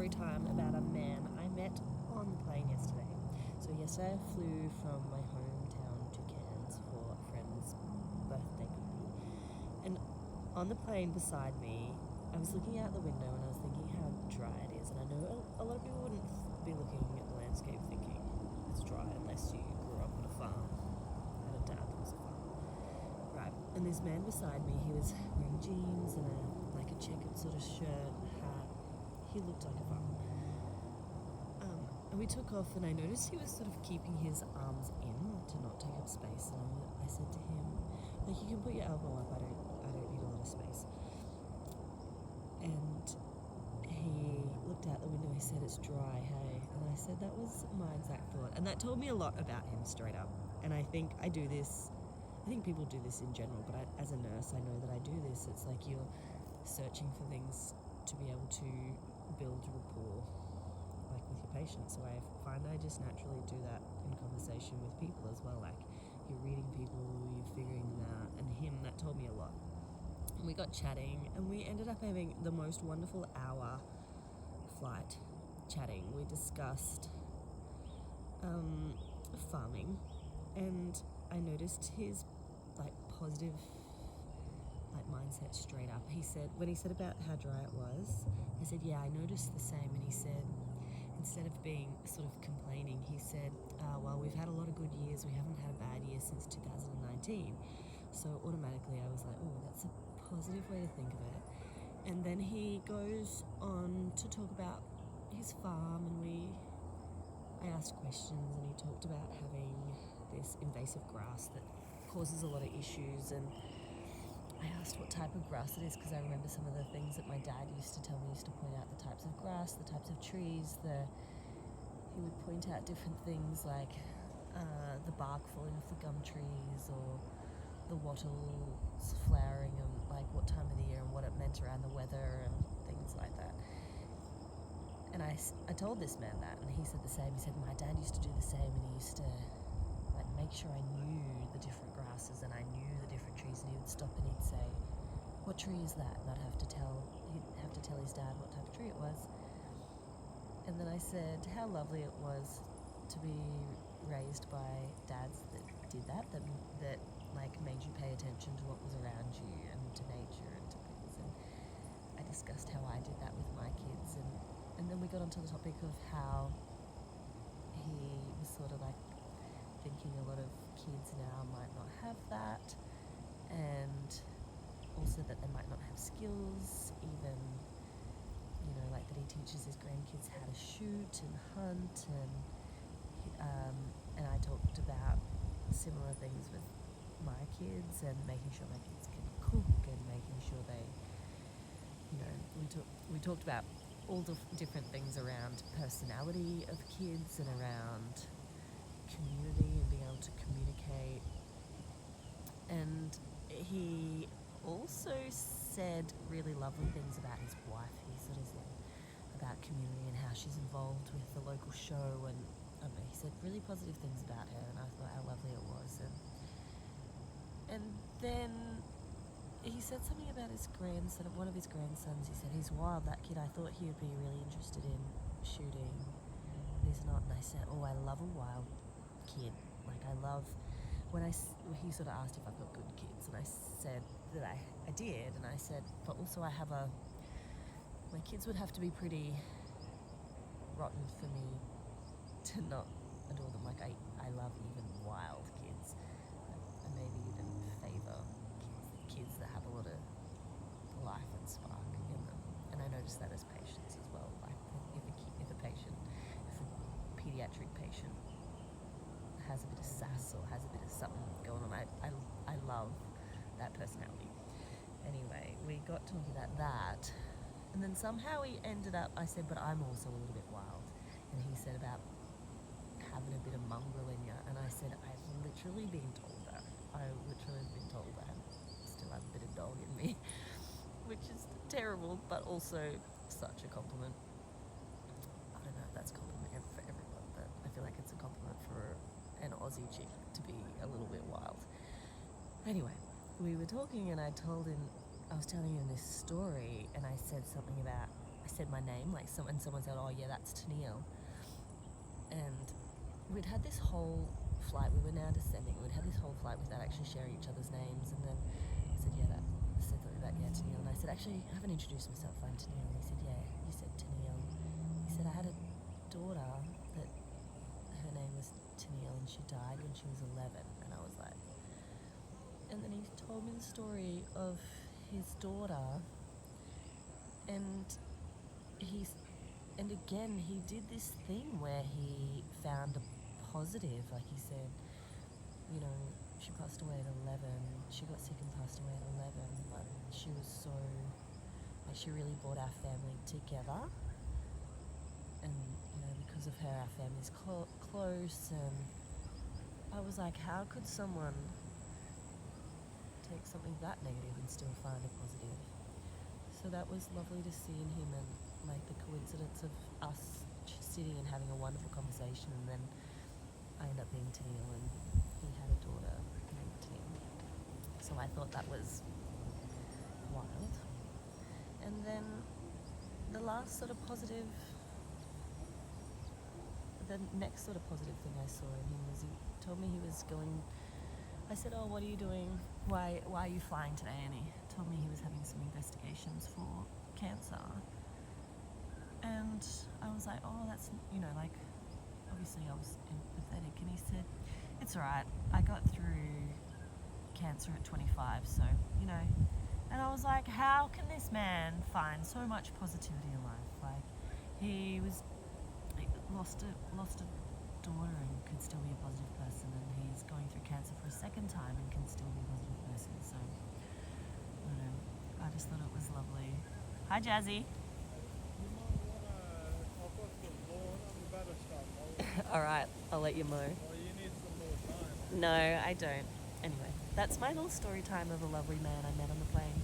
story time about a man I met on the plane yesterday. So yesterday I flew from my hometown to Cairns for a friend's birthday party. And on the plane beside me, I was looking out the window and I was thinking how dry it is. And I know a lot of people wouldn't be looking at the landscape thinking it's dry unless you grew up on a farm. I had a dad that was a farmer. Right, and this man beside me, he was wearing jeans and a checkered sort of shirt, hat. He looked like a farmer. And we took off, and I noticed he was sort of keeping his arms in to not take up space. And I said to him, "Like, you can put your elbow up. I don't need a lot of space." And he looked out the window. He said, "It's dry, hey." And I said that was my exact thought, and that told me a lot about him straight up. And I think I do this. I think people do this in general, but as a nurse, I know that I do this. It's like you're searching for things to be able to build rapport, like with your patients. So I find I just naturally do that in conversation with people as well. Like, you're reading people, you're figuring them out, and that told me a lot. And we got chatting, and we ended up having the most wonderful hour flight chatting. We discussed farming, and I noticed his positive mindset straight up. He said, when he said about how dry it was, I said, "Yeah, I noticed the same." And he said, instead of being sort of complaining, he said, "Well, we've had a lot of good years. We haven't had a bad year since 2019. So automatically I was like, oh, that's a positive way to think of it. And then he goes on to talk about his farm, and I asked questions, and he talked about having this invasive grass that causes a lot of issues. And I asked what type of grass it is, because I remember some of the things that my dad used to tell me. He used to point out the types of grass, the types of trees. He would point out different things like the bark falling off the gum trees, or the wattles flowering, and like what time of the year and what it meant around the weather and things like that. And I told this man that, and he said the same. He said my dad used to do the same, and he used to make sure I knew the different grasses and I knew the different trees, and he would stop and he'd say, "What tree is that?" And he'd have to tell his dad what type of tree it was. And then I said how lovely it was to be raised by dads that did that made you pay attention to what was around you and to nature and to things. And I discussed how I did that with my kids, and then we got onto the topic of how he was sort of thinking a lot of kids now might not have that, and also that they might not have skills, even that he teaches his grandkids how to shoot and hunt, and I talked about similar things with my kids, and making sure my kids can cook, and making sure they, we talked about all the different things around personality of kids and around community and being able to communicate. And he also said really lovely things about his wife. He sort of said about community and how she's involved with the local show, and I don't know, he said really positive things about her, and I thought how lovely it was. And then he said something about his grandson, one of his grandsons. He said, "He's wild, that kid. I thought he would be really interested in shooting, but he's not." And I said, "Oh, I love a wild kid. I love," he sort of asked if I've got good kids, and I said that I did, and I said, "But also my kids would have to be pretty rotten for me to not adore them. I love even wild kids. I maybe even favour kids that have a lot of life and spark in them." And I noticed that as patients as well. If a pediatric patient has a bit of sass or has a bit of something going on, I love that personality. Anyway, we got talking about that, and then somehow I said, "But I'm also a little bit wild." And he said about having a bit of mongrel in you, and I said, "I've literally been told that. I literally have been told that I still have a bit of dog in me," which is terrible, but also such a compliment. I don't know if that's a compliment for everyone, but I feel like it's a compliment for an Aussie chick to be a little bit wild. Anyway, we were talking, and I was telling him this story, and I said something about I said my name, like and someone said, oh yeah, that's Tennille. And we'd had this whole flight, we were now descending, we'd had this whole flight without actually sharing each other's names. And then I said, yeah, I said something about, yeah, Tennille. And I said, actually, I haven't introduced myself, I'm Tennille. And he said, yeah, you said Tennille. He said, I had a daughter that her name was Tennille and she died when she was 11. And I was like, and then he told me the story of his daughter, and again he did this thing where he found a positive. Like he said, you know, she passed away at 11. She got sick and passed away at 11, but she was so, like, she really brought our family together. And you know, because of her, our family's close. And I was like, how could someone take something that negative and still find a positive? So that was lovely to see in him, and like the coincidence of us sitting and having a wonderful conversation, and then I ended up being Tennille and he had a daughter named Tennille. So I thought that was wild. And then the last sort of positive, the next sort of positive thing I saw in him was he told me he was going, I said, oh, what are you doing? Why are you flying today? And he told me he was having some investigations for cancer. And I was like, oh, that's, you know, like, obviously I was empathetic. And he said, it's all right. I got through cancer at 25, so, you know. And I was like, how can this man find so much positivity in life? Like, he lost a daughter and could still be a positive person, and he's going through cancer for a second time and can still be a positive person. So, I don't know. I just thought it was lovely. Hi, Jazzy. I've got some lawn. I'm about to start mowing. All right, I'll let you mow. Oh, you need some more time. No, I don't. Anyway, that's my little story time of a lovely man I met on the plane.